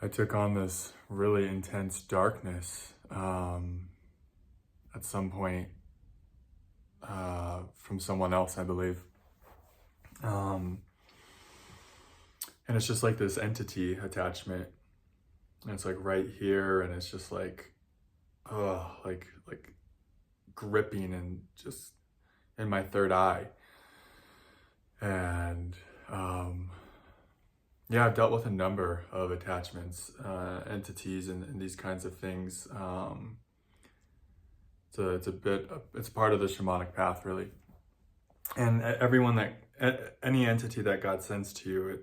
I took on this really intense darkness at some point from someone else, I believe. And it's just like this entity attachment. And it's like right here, and it's just like, like gripping and just in my third eye. And yeah, I've dealt with a number of attachments, entities, and these kinds of things. It's part of the shamanic path, really. And any entity that God sends to you,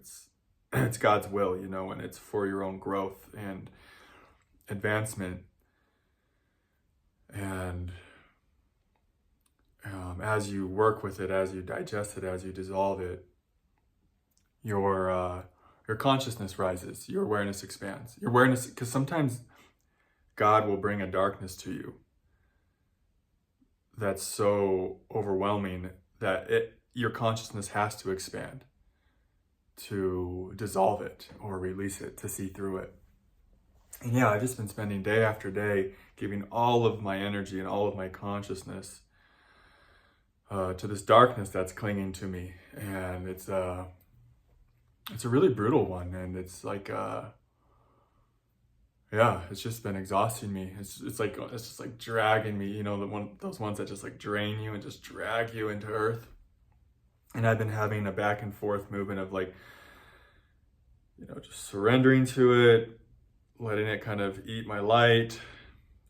it's God's will, and it's for your own growth and advancement. And as you work with it, as you digest it, as you dissolve it, your consciousness rises, your awareness expands. Your awareness, because sometimes God will bring a darkness to you that's so overwhelming that your consciousness has to expand to dissolve it or release it, to see through it. And yeah, I've just been spending day after day giving all of my energy and all of my consciousness to this darkness that's clinging to me. And it's a really brutal one. And it's like, yeah, it's just been exhausting me. It's just like dragging me, those ones that just like drain you and just drag you into earth. And I've been having a back and forth movement of like, just surrendering to it, letting it kind of eat my light.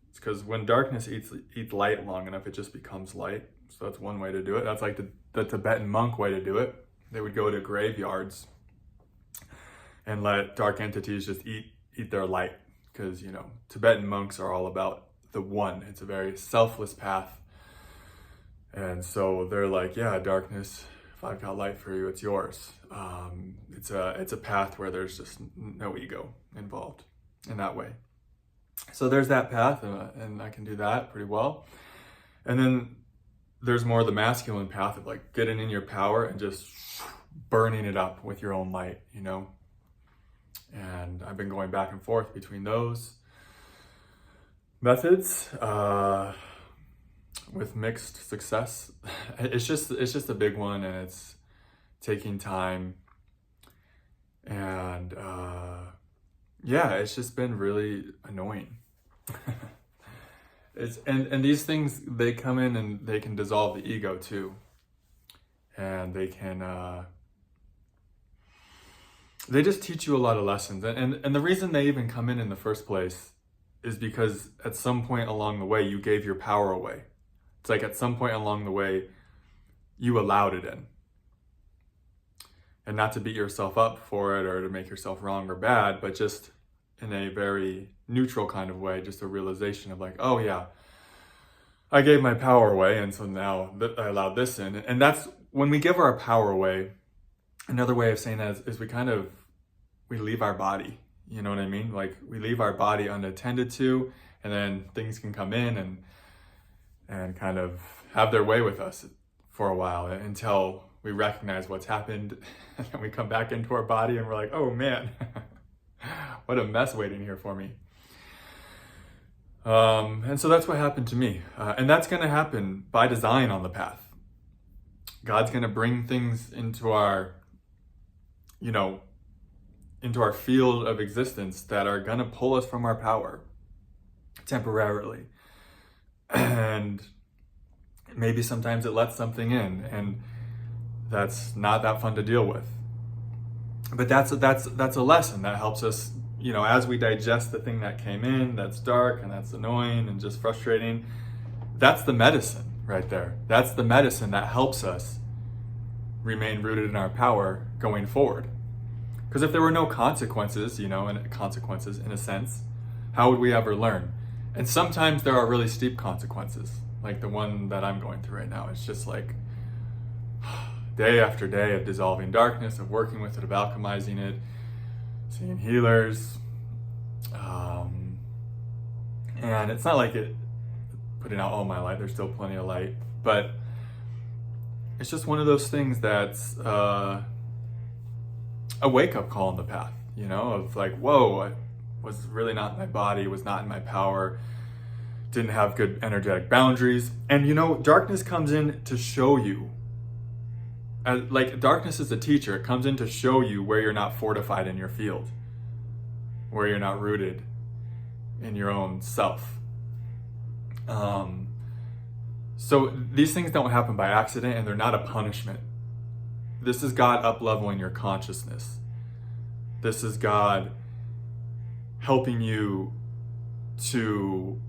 It's because when darkness eats light long enough, it just becomes light. So that's one way to do it. That's like the Tibetan monk way to do it. They would go to graveyards and let dark entities just eat their light. Because, Tibetan monks are all about the one. It's a very selfless path. And so they're like, yeah, darkness, if I've got light for you, it's yours. It's a path where there's just no ego involved in that way. So there's that path, and I can do that pretty well. And then there's more the masculine path of like getting in your power and just burning it up with your own light, And I've been going back and forth between those methods with mixed success. It's just a big one, and it's taking time. And yeah, it's just been really annoying. And these things, they come in and they can dissolve the ego too. And they can they just teach you a lot of lessons. And the reason they even come in the first place is because at some point along the way, you gave your power away. It's like at some point along the way, you allowed it in. And not to beat yourself up for it or to make yourself wrong or bad, but just in a very neutral kind of way, just a realization of like, oh yeah, I gave my power away, and so now I allowed this in. And that's when we give our power away. Another way of saying that is we leave our body. You know what I mean? Like we leave our body unattended to, and then things can come in and kind of have their way with us for a while until we recognize what's happened, and then we come back into our body and we're like, oh man, what a mess waiting here for me. And so that's what happened to me. And that's going to happen by design on the path. God's going to bring things into our field of existence that are going to pull us from our power temporarily. And maybe sometimes it lets something in, and that's not that fun to deal with. But that's a lesson that helps us, as we digest the thing that came in, that's dark and that's annoying and just frustrating. That's the medicine right there. That's the medicine that helps us remain rooted in our power going forward. Because if there were no consequences, and consequences in a sense, how would we ever learn? And sometimes there are really steep consequences, like the one that I'm going through right now. It's just like day after day of dissolving darkness, of working with it, of alchemizing it, seeing healers. And it's not like it putting out all my light. There's still plenty of light. But it's just one of those things that's a wake-up call on the path, of like, whoa, was really not in my body, was not in my power, didn't have good energetic boundaries. And you know, darkness comes in to show you, like darkness is a teacher. It comes in to show you where you're not fortified in your field, where you're not rooted in your own self. So these things don't happen by accident, and they're not a punishment. This is God up-leveling your consciousness. This is God helping you to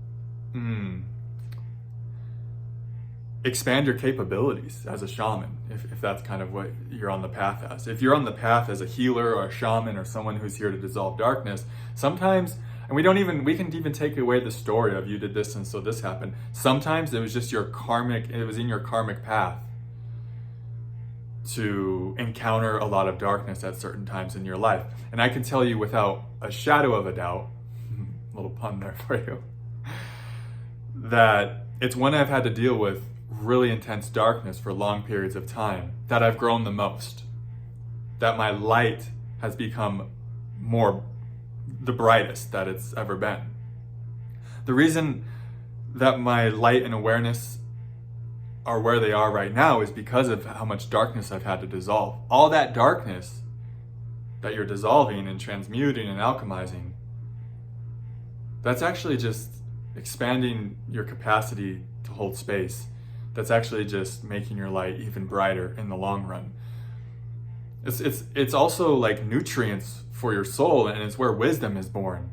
expand your capabilities as a shaman, if that's kind of what you're on the path as. If you're on the path as a healer or a shaman or someone who's here to dissolve darkness, sometimes, and we can even take away the story of you did this and so this happened. Sometimes it was just it was in your karmic path to encounter a lot of darkness at certain times in your life. And I can tell you without a shadow of a doubt, little pun there for you, that it's when I've had to deal with really intense darkness for long periods of time that I've grown the most, that my light has become the brightest that it's ever been. The reason that my light and awareness are where they are right now is because of how much darkness I've had to dissolve. All that darkness that you're dissolving and transmuting and alchemizing, that's actually just expanding your capacity to hold space. That's actually just making your light even brighter in the long run. It's also like nutrients for your soul, and it's where wisdom is born.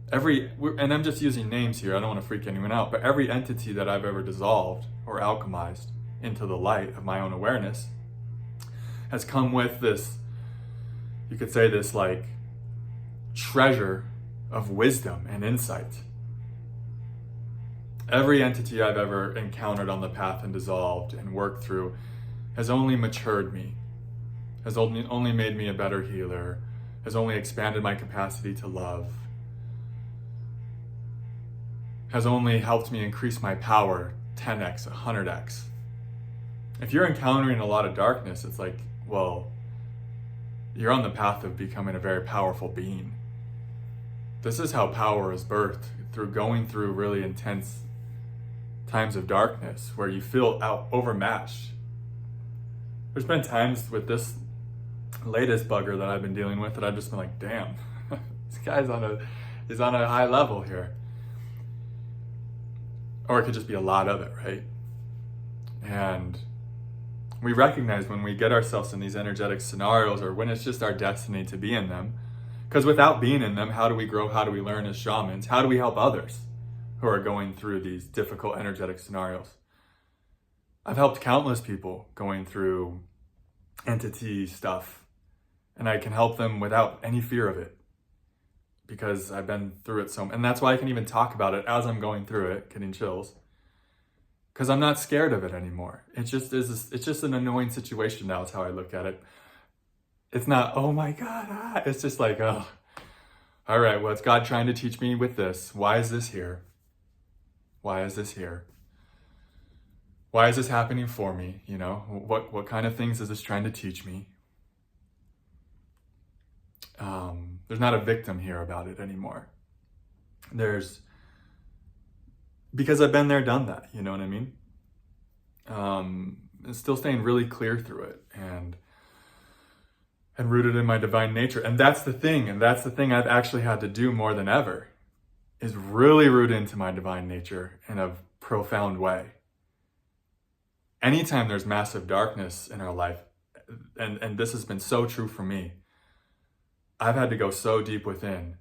And I'm just using names here, I don't want to freak anyone out, but every entity that I've ever dissolved or alchemized into the light of my own awareness has come with this, you could say, this like treasure of wisdom and insight. Every entity I've ever encountered on the path and dissolved and worked through has only matured me, has only made me a better healer, has only expanded my capacity to love, has only helped me increase my power 10x, 100x. If you're encountering a lot of darkness, it's like, well, you're on the path of becoming a very powerful being. This is how power is birthed, through going through really intense times of darkness where you feel overmatched. There's been times with this latest bugger that I've been dealing with that I've just been like, damn, this guy's on a high level here. Or it could just be a lot of it, right? And we recognize when we get ourselves in these energetic scenarios, or when it's just our destiny to be in them, because without being in them, how do we grow? How do we learn as shamans? How do we help others who are going through these difficult energetic scenarios? I've helped countless people going through entity stuff, and I can help them without any fear of it, because I've been through it and that's why I can even talk about it as I'm going through it, getting chills, because I'm not scared of it anymore. It's just an annoying situation now, is how I look at it. It's not, oh my God, it's just like, oh, all right, what's God trying to teach me with this? Why is this here? Why is this here? Why is this happening for me? You know, what kind of things is this trying to teach me? There's not a victim here about it anymore. Because I've been there, done that, you know what I mean? It's still staying really clear through it and rooted in my divine nature. And that's the thing I've actually had to do more than ever, is really root into my divine nature in a profound way. Anytime there's massive darkness in our life, and this has been so true for me, I've had to go so deep within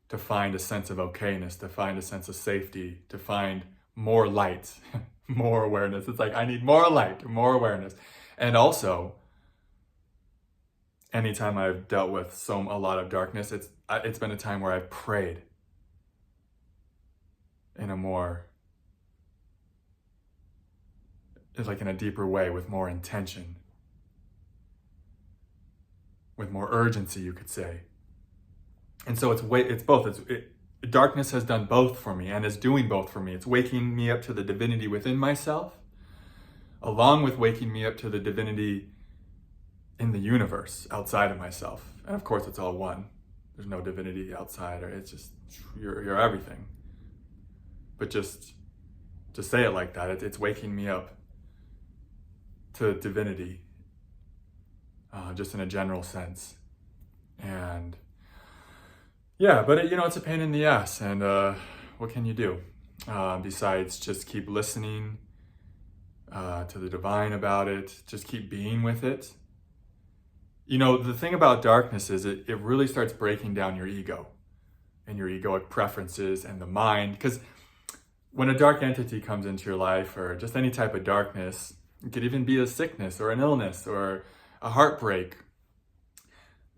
to find a sense of okayness, to find a sense of safety, to find more light, more awareness. It's like, I need more light, more awareness. And also, anytime I've dealt with a lot of darkness, it's been a time where I've prayed in a deeper way, with more intention, with more urgency, you could say. And so it's both. Darkness has done both for me, and is doing both for me. It's waking me up to the divinity within myself, along with waking me up to the divinity in the universe outside of myself. And of course, it's all one. there's no divinity outside, or it's just, you're everything. But just to say it like that, it's waking me up to divinity, just in a general sense. And yeah, but it's a pain in the ass, and what can you do besides just keep listening to the divine about it, just keep being with it. The thing about darkness is it really starts breaking down your ego and your egoic preferences and the mind, because when a dark entity comes into your life, or just any type of darkness, it could even be a sickness or an illness or a heartbreak,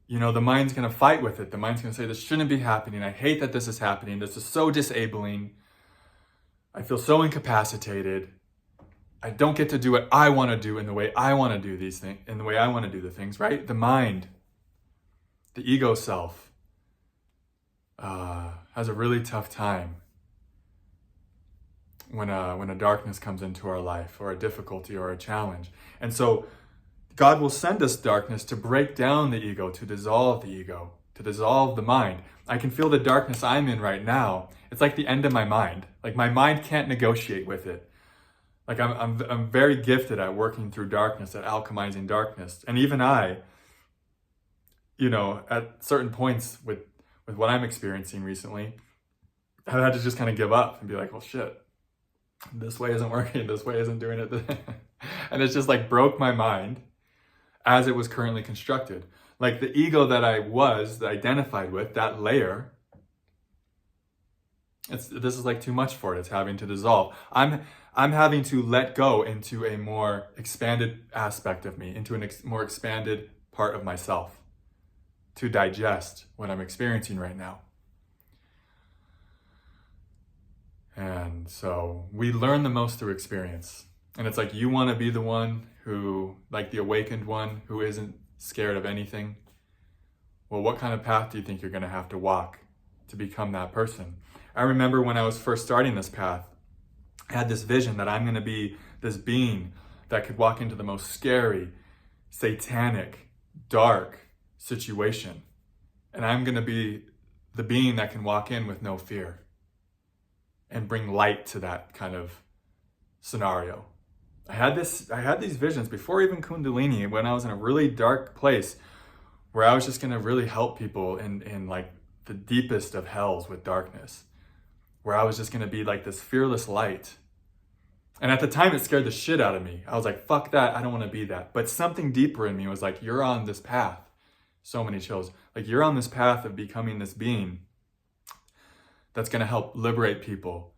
the mind's going to fight with it. The mind's going to say, this shouldn't be happening. I hate that this is happening. This is so disabling. I feel so incapacitated. I don't get to do what I want to do in the way I want to do these things, in the way I want to do the things, right? The mind, the ego self, has a really tough time when a darkness comes into our life, or a difficulty or a challenge. And so God will send us darkness to break down the ego, to dissolve the ego, to dissolve the mind. I can feel the darkness I'm in right now. It's like the end of my mind. Like my mind can't negotiate with it. Like I'm very gifted at working through darkness, at alchemizing darkness. And even I, at certain points with what I'm experiencing recently, I've had to just kind of give up and be like, well, shit, this way isn't working. This way isn't doing it. And it's just like broke my mind as it was currently constructed. Like the ego that I identified with, that layer, this is like too much for it. It's having to dissolve. I'm having to let go into a more expanded aspect of me, into a more expanded part of myself, to digest what I'm experiencing right now. And so we learn the most through experience. And it's like, you want to be the one who, like the awakened one, who isn't scared of anything. Well, what kind of path do you think you're going to have to walk to become that person? I remember when I was first starting this path, I had this vision that I'm going to be this being that could walk into the most scary, satanic, dark situation. And I'm going to be the being that can walk in with no fear and bring light to that kind of scenario. I had these visions before even Kundalini, when I was in a really dark place where I was just going to really help people in like the deepest of hells with darkness, where I was just going to be like this fearless light. And at the time, it scared the shit out of me. I was like, fuck that, I don't want to be that. But something deeper in me was like, you're on this path. So many chills. Like, you're on this path of becoming this being that's going to help liberate people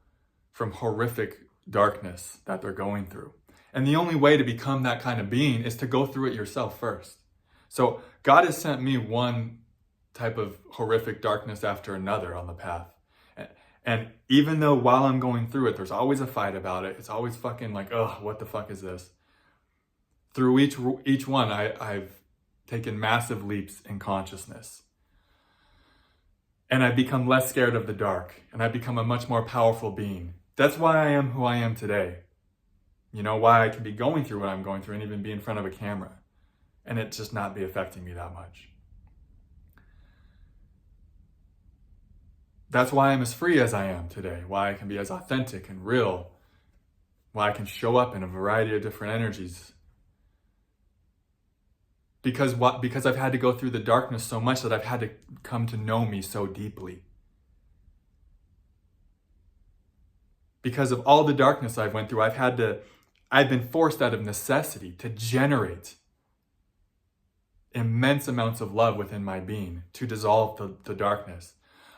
from horrific darkness that they're going through. And the only way to become that kind of being is to go through it yourself first. So God has sent me one type of horrific darkness after another on the path. And even though while I'm going through it, there's always a fight about it. It's always fucking like, oh, what the fuck is this? Through each one, I've taken massive leaps in consciousness. And I've become less scared of the dark. And I've become a much more powerful being. That's why I am who I am today. Why I can be going through what I'm going through and even be in front of a camera. And it just not be affecting me that much. That's why I'm as free as I am today. Why I can be as authentic and real. Why I can show up in a variety of different energies. Because I've had to go through the darkness so much that I've had to come to know me so deeply. Because of all the darkness I've went through, I've been forced out of necessity to generate immense amounts of love within my being to dissolve the darkness.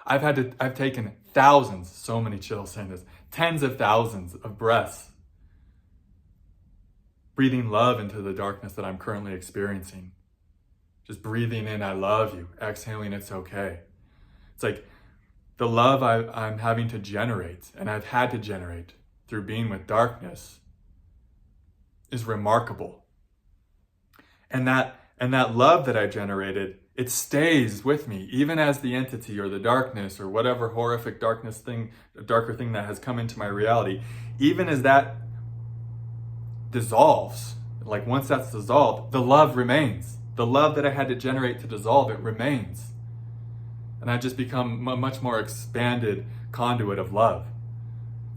I've taken thousands, so many chills saying this, tens of thousands of breaths, breathing love into the darkness that I'm currently experiencing. Just breathing in, I love you, exhaling, it's okay. It's like the love I'm having to generate, and I've had to generate through being with darkness, is remarkable. And that love that I generated, it stays with me, even as the entity or the darkness or whatever horrific darker thing that has come into my reality, even as that dissolves, like once that's dissolved, the love remains. The love that I had to generate to dissolve it remains. And I've just become a much more expanded conduit of love.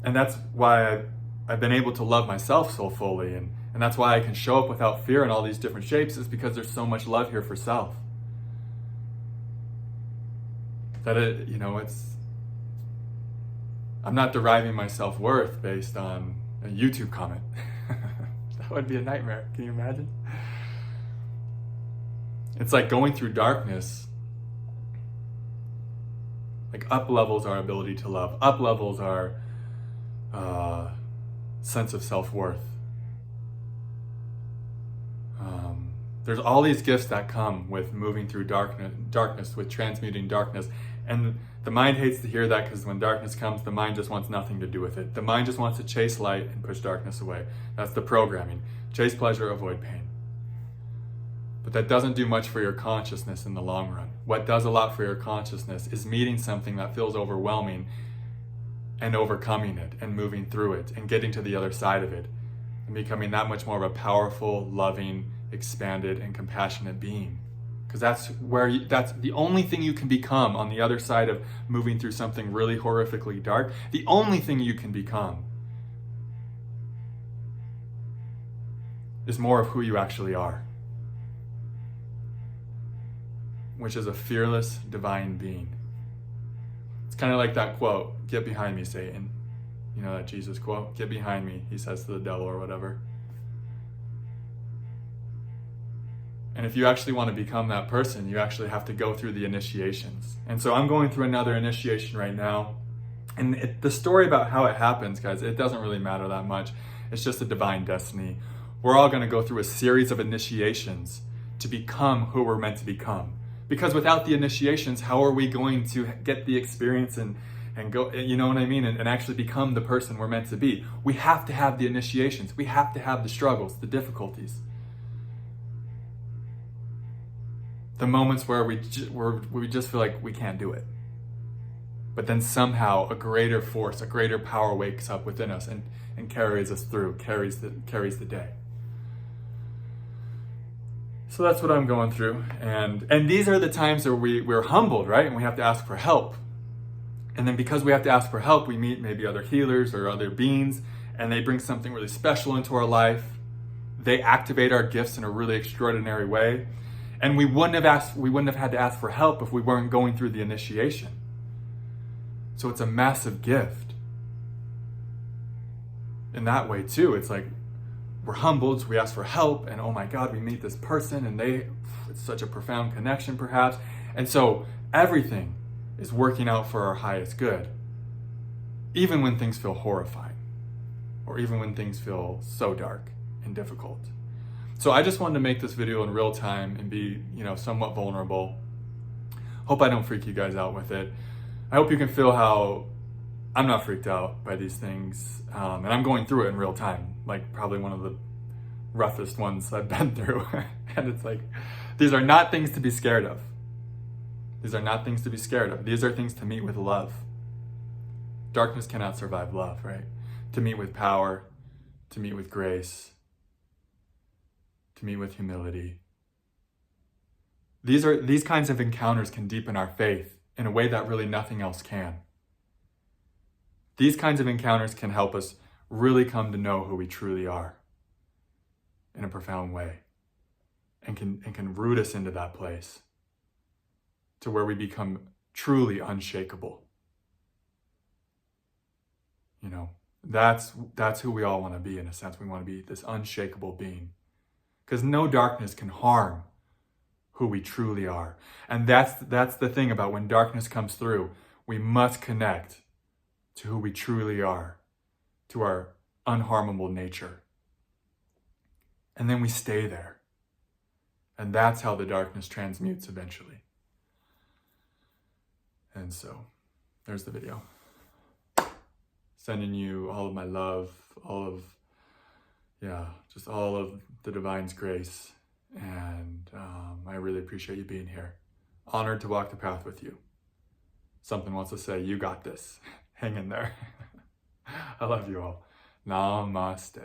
And that's why I've been able to love myself so fully. And that's why I can show up without fear in all these different shapes, is because there's so much love here for self. That I'm not deriving my self-worth based on a YouTube comment. That would be a nightmare. Can you imagine? It's like going through darkness. Like up levels our ability to love. Up levels our sense of self-worth. There's all these gifts that come with moving through darkness, with transmuting darkness. And the mind hates to hear that, because when darkness comes, the mind just wants nothing to do with it. The mind just wants to chase light and push darkness away. That's the programming. Chase pleasure, avoid pain. But that doesn't do much for your consciousness in the long run. What does a lot for your consciousness is meeting something that feels overwhelming and overcoming it and moving through it and getting to the other side of it and becoming that much more of a powerful, loving, expanded, and compassionate being. Because that's the only thing you can become on the other side of moving through something really horrifically dark. The only thing you can become is more of who you actually are, which is a fearless, divine being. It's kind of like that quote, "Get behind me, Satan." You know that Jesus quote, "Get behind me," he says to the devil or whatever. And if you actually want to become that person, you actually have to go through the initiations. And so I'm going through another initiation right now. And the story about how it happens, guys, it doesn't really matter that much. It's just a divine destiny. We're all going to go through a series of initiations to become who we're meant to become. Because without the initiations, how are we going to get the experience and go, you know what I mean? And actually become the person we're meant to be. We have to have the initiations. We have to have the struggles, the difficulties. The moments where we just feel like we can't do it. But then somehow a greater force, a greater power wakes up within us and carries us through, carries the day. So that's what I'm going through. And these are the times where we're humbled, right? And we have to ask for help. And then because we have to ask for help, we meet maybe other healers or other beings, and they bring something really special into our life. They activate our gifts in a really extraordinary way. And we wouldn't have had to ask for help if we weren't going through the initiation. So it's a massive gift. In that way too, it's like we're humbled, so we ask for help, and oh my God, we meet this person, and it's such a profound connection perhaps. And so everything is working out for our highest good. Even when things feel horrifying, or even when things feel so dark and difficult. So I just wanted to make this video in real time and be, somewhat vulnerable. Hope I don't freak you guys out with it. I hope you can feel how I'm not freaked out by these things. And I'm going through it in real time, like probably one of the roughest ones I've been through. And it's like, these are not things to be scared of. These are not things to be scared of. These are things to meet with love. Darkness cannot survive love, right? To meet with power, to meet with grace, to meet with humility. These kinds of encounters can deepen our faith in a way that really nothing else can. These kinds of encounters can help us really come to know who we truly are in a profound way, and can root us into that place to where we become truly unshakable. That's who we all want to be. In a sense, we want to be this unshakable being. Because no darkness can harm who we truly are. And that's the thing about when darkness comes through, we must connect to who we truly are, to our unharmable nature. And then we stay there. And that's how the darkness transmutes eventually. And so, there's the video. Sending you all of my love, just all of the divine's grace. And I really appreciate you being here. Honored to walk the path with you. Something wants to say, you got this. Hang in there. I love you all. Namaste.